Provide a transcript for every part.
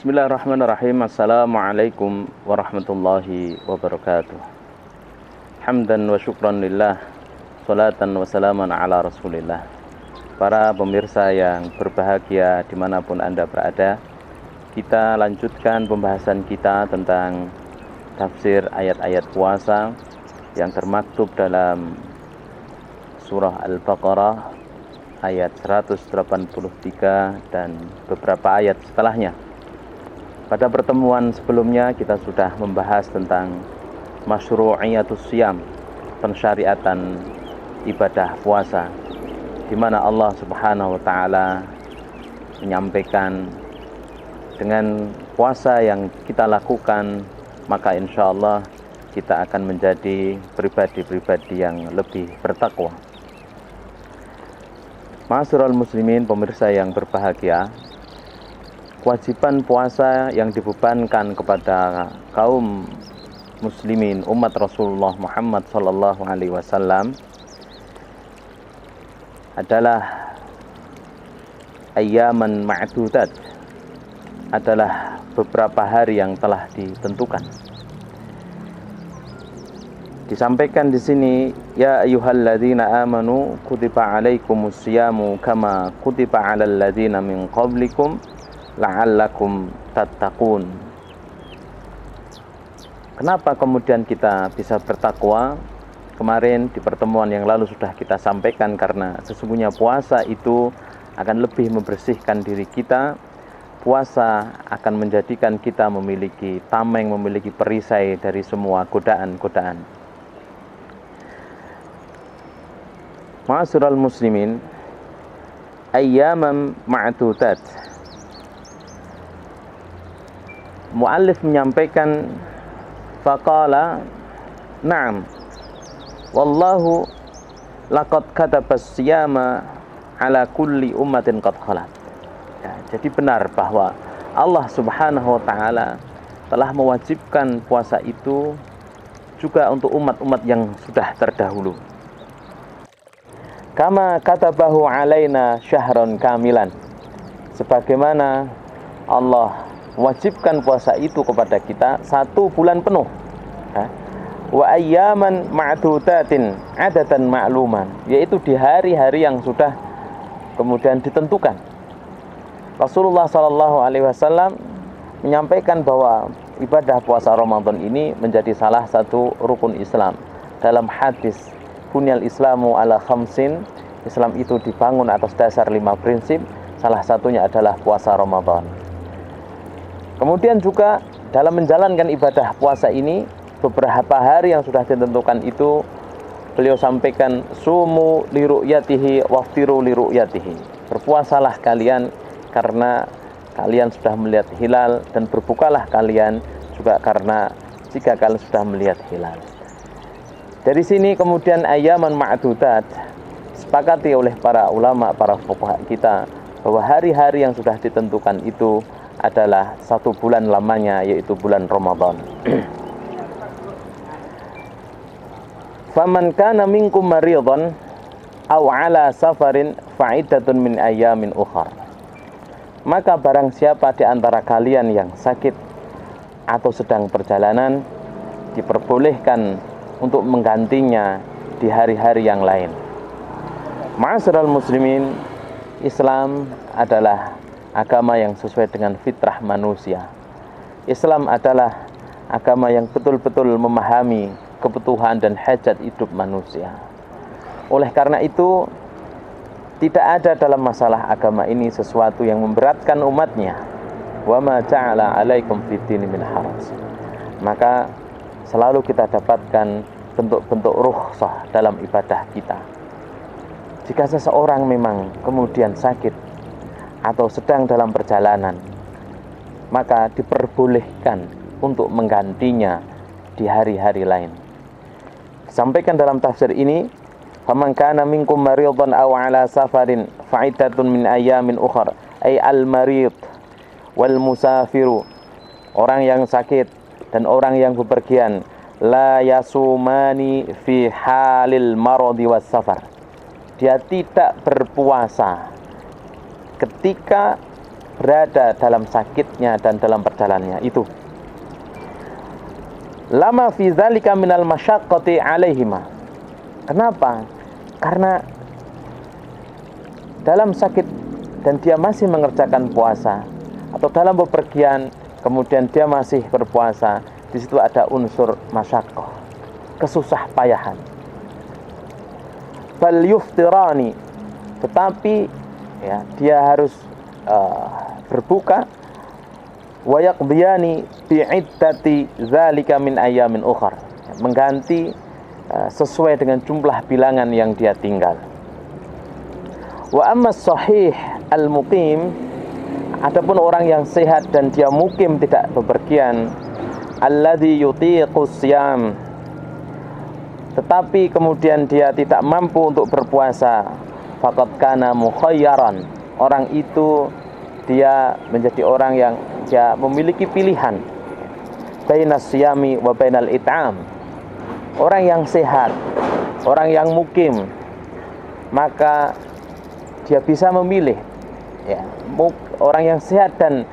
Bismillahirrahmanirrahim. Assalamualaikum warahmatullahi wabarakatuh. Hamdan wa syukran lillah, salatan wa salaman ala rasulillah. Para pemirsa yang berbahagia dimanapun Anda berada, kita lanjutkan pembahasan kita tentang tafsir ayat-ayat puasa yang termaktub dalam surah Al-Baqarah ayat 183 dan beberapa ayat setelahnya. Pada pertemuan sebelumnya kita sudah membahas tentang masyru'iyatus siyam, pensyariatan ibadah puasa, di mana Allah Subhanahu wa taala menyampaikan dengan puasa yang kita lakukan maka insya Allah kita akan menjadi pribadi-pribadi yang lebih bertakwa. Ma'asyiral muslimin, pemirsa yang berbahagia, kewajiban puasa yang dibebankan kepada kaum muslimin umat Rasulullah Muhammad sallallahu alaihi wasallam adalah ayyaman ma'dudat, adalah beberapa hari yang telah ditentukan. Disampaikan di sini, ya ayyuhalladzina amanu kutiba alaikumus syamu kama kutiba alal ladzina min qablikum la'allakum tattaqun. Kenapa kemudian kita bisa bertakwa? Kemarin di pertemuan yang lalu sudah kita sampaikan, karena sesungguhnya puasa itu akan lebih membersihkan diri kita. Puasa akan menjadikan kita memiliki tameng, memiliki perisai dari semua godaan-godaan. Ma'asyiral muslimin, ayyaman ma'dudat. Muallif menyampaikan, faqala na'am wallahu laqad katabas siyama ala kulli ummatin qad khalat. Ya, jadi benar bahwa Allah Subhanahu wa taala telah mewajibkan puasa itu juga untuk umat-umat yang sudah terdahulu. Kama katabahu alaina syahron kamilan, sebagaimana Allah wajibkan puasa itu kepada kita 1 bulan penuh. Wa ayyaman ma'dudatin adatan ma'luman, yaitu di hari-hari yang sudah kemudian ditentukan. Rasulullah sallallahu alaihi wasallam menyampaikan bahwa ibadah puasa Ramadan ini menjadi salah satu rukun Islam. Dalam hadis, bunyal Islamu ala khamsin, Islam itu dibangun atas dasar 5 prinsip, salah satunya adalah puasa Ramadan. Kemudian juga dalam menjalankan ibadah puasa ini, beberapa hari yang sudah ditentukan itu beliau sampaikan, sumu li ru'yatihi waftiru li ru'yatihi. Berpuasalah kalian karena kalian sudah melihat hilal, dan berbukalah kalian juga karena jika kalian sudah melihat hilal. Dari sini kemudian ayyaman ma'dudat sepakati oleh para ulama, para fuqaha kita, bahwa hari-hari yang sudah ditentukan itu adalah 1 bulan lamanya, yaitu bulan Ramadan. Faman kana minkum maridhan aw ala safarin fa'iddatun min ayyamin ukhar. Maka barang siapa di antara kalian yang sakit atau sedang perjalanan, diperbolehkan untuk menggantinya di hari-hari yang lain. Ma'asyiral muslimin, Islam adalah agama yang sesuai dengan fitrah manusia. Islam adalah agama yang betul-betul memahami kebutuhan dan hajat hidup manusia. Oleh karena itu, tidak ada dalam masalah agama ini sesuatu yang memberatkan umatnya. Wa ma ja'ala 'alaikum fid-dini min haraj. Maka selalu kita dapatkan bentuk-bentuk rukhsah dalam ibadah kita. Jika seseorang memang kemudian sakit atau sedang dalam perjalanan, maka diperbolehkan untuk menggantinya di hari-hari lain. Disampaikan dalam tafsir ini, faman kana minkum maridhan aw ala safarin fa'iddatun min ayyamin ukhar, ay al-marid wal musafiru, orang yang sakit dan orang yang bepergian, la yasumani fi halil maradi was safar, dia tidak berpuasa ketika berada dalam sakitnya dan dalam perjalanannya itu. Lama fi dzalika minal masyaqqati alaihima. Kenapa? Karena dalam sakit dan dia masih mengerjakan puasa, atau dalam bepergian kemudian dia masih berpuasa, di situ ada unsur masyaqqah, kesusah payahan. Fal yuftirani, tetapi ya, dia harus berbuka, wa yaqdiyani bi iddati dzalika min ayamin ukhar, mengganti sesuai dengan jumlah bilangan yang dia tinggal. Wa amma sahih al-muqim, adapun orang yang sehat dan dia mukim tidak bepergian, alladzi yutiqus siyam, tetapi kemudian dia tidak mampu untuk berpuasa, faqad kana mukhayyaran, orang itu dia menjadi orang yang dia memiliki pilihan bainas siyami wa bainal it'am. Orang yang sehat, orang yang mukim, maka dia bisa memilih ya, orang yang sehat dan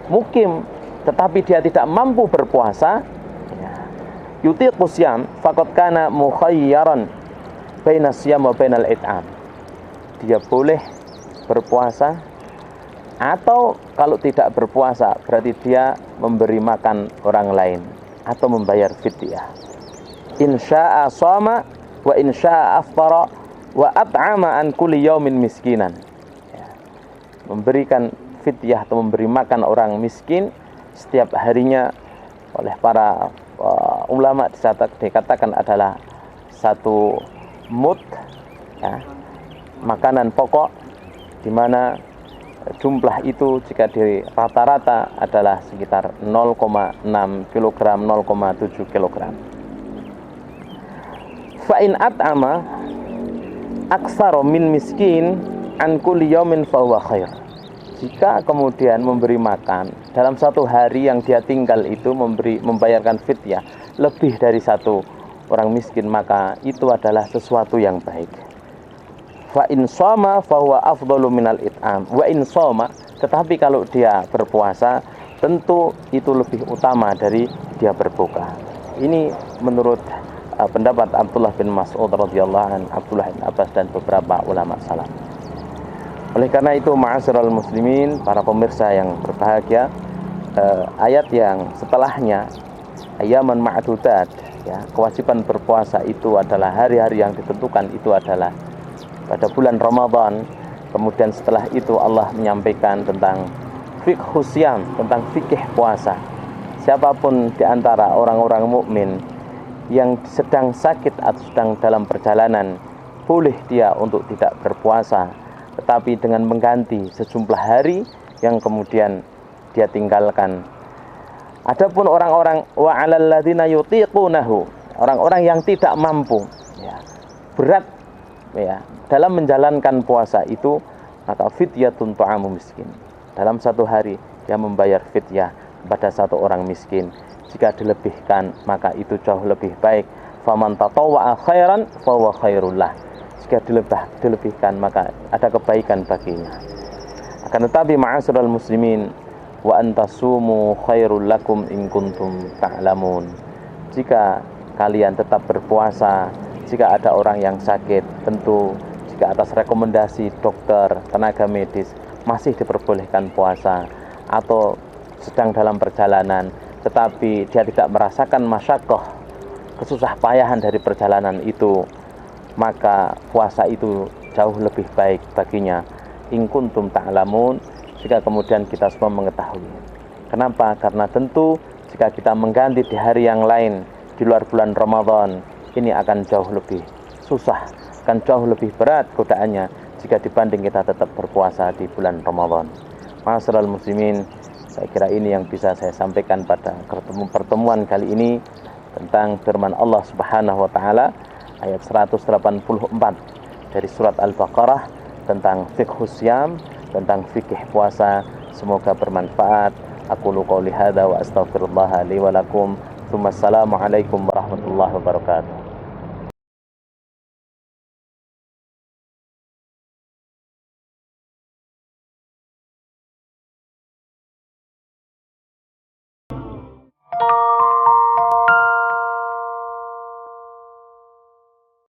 mukim tetapi dia tidak mampu berpuasa, ya, yutiqus siyam faqad kana mukhayyaran bainas siyam wa bainal it'am. Dia boleh berpuasa, atau kalau tidak berpuasa berarti dia memberi makan orang lain atau membayar fidyah. Insya'a shoma wa insya'a aftara wa at'ama an kulli yaumin miskinan. Ya. Memberikan fidyah atau memberi makan orang miskin setiap harinya oleh para ulama dikatakan adalah satu mud, ya, makanan pokok, di mana jumlah itu jika di rata-rata adalah sekitar 0,6 kg, 0,7 kg. Fa in at'ama aktsara min miskin an kulli yaumin fa huwa khair. Jika kemudian memberi makan dalam satu hari yang dia tinggal itu membayarkan fidyah lebih dari satu orang miskin, maka itu adalah sesuatu yang baik. Fa in shoma fa huwa afdalu minal it'am wa in shoma, tetapi kalau dia berpuasa tentu itu lebih utama dari dia berbuka. Ini menurut pendapat Abdullah bin Mas'ud radhiyallahu anhu, Abdullah bin Abbas dan beberapa ulama salaf. Oleh karena itu, ma'asyiral muslimin, para pemirsa yang berbahagia, ayat yang setelahnya ayyaman ma'dudat, ya, kewajiban berpuasa itu adalah hari-hari yang ditentukan, itu adalah pada bulan Ramadan. Kemudian setelah itu Allah menyampaikan tentang fiqhus siyam, tentang fikih puasa. Siapapun di antara orang-orang mukmin yang sedang sakit atau sedang dalam perjalanan, boleh dia untuk tidak berpuasa, tetapi dengan mengganti sejumlah hari yang kemudian dia tinggalkan. Adapun orang-orang wa 'alal ladzina yutiqunahu, orang-orang yang tidak mampu, ya, berat, ya, dalam menjalankan puasa itu, maka fidyatun ta'amu miskin. Dalam satu hari dia membayar fidyah kepada satu orang miskin. Jika dilebihkan maka itu jauh lebih baik. Faman tatawwa'a khairan fa huwa khairul lah. Jika dilebihkan maka ada kebaikan baginya. Akan tetapi ma'asyiral muslimin, wa antasumu khairul lakum in kuntum ta'lamun. Jika kalian tetap berpuasa, jika ada orang yang sakit, tentu jika atas rekomendasi dokter, tenaga medis masih diperbolehkan puasa, atau sedang dalam perjalanan tetapi dia tidak merasakan masyaqqah, kesusah payahan dari perjalanan itu, maka puasa itu jauh lebih baik baginya. In kuntum ta'lamun, jika kemudian kita semua mengetahui. Kenapa? Karena tentu jika kita mengganti di hari yang lain di luar bulan Ramadan, ini akan jauh lebih susah, akan jauh lebih berat godaannya jika dibanding kita tetap berpuasa di bulan Ramadan. Ma'asyiral muslimin, saya kira ini yang bisa saya sampaikan pada pertemuan kali ini tentang firman Allah Subhanahu wa taala ayat 184 dari surat Al-Baqarah tentang fiqhus siyam, tentang fikih puasa. Semoga bermanfaat. Aqulu qouli hadza wa astaghfirullah li wa lakum. Assalamualaikum warahmatullahi wabarakatuh.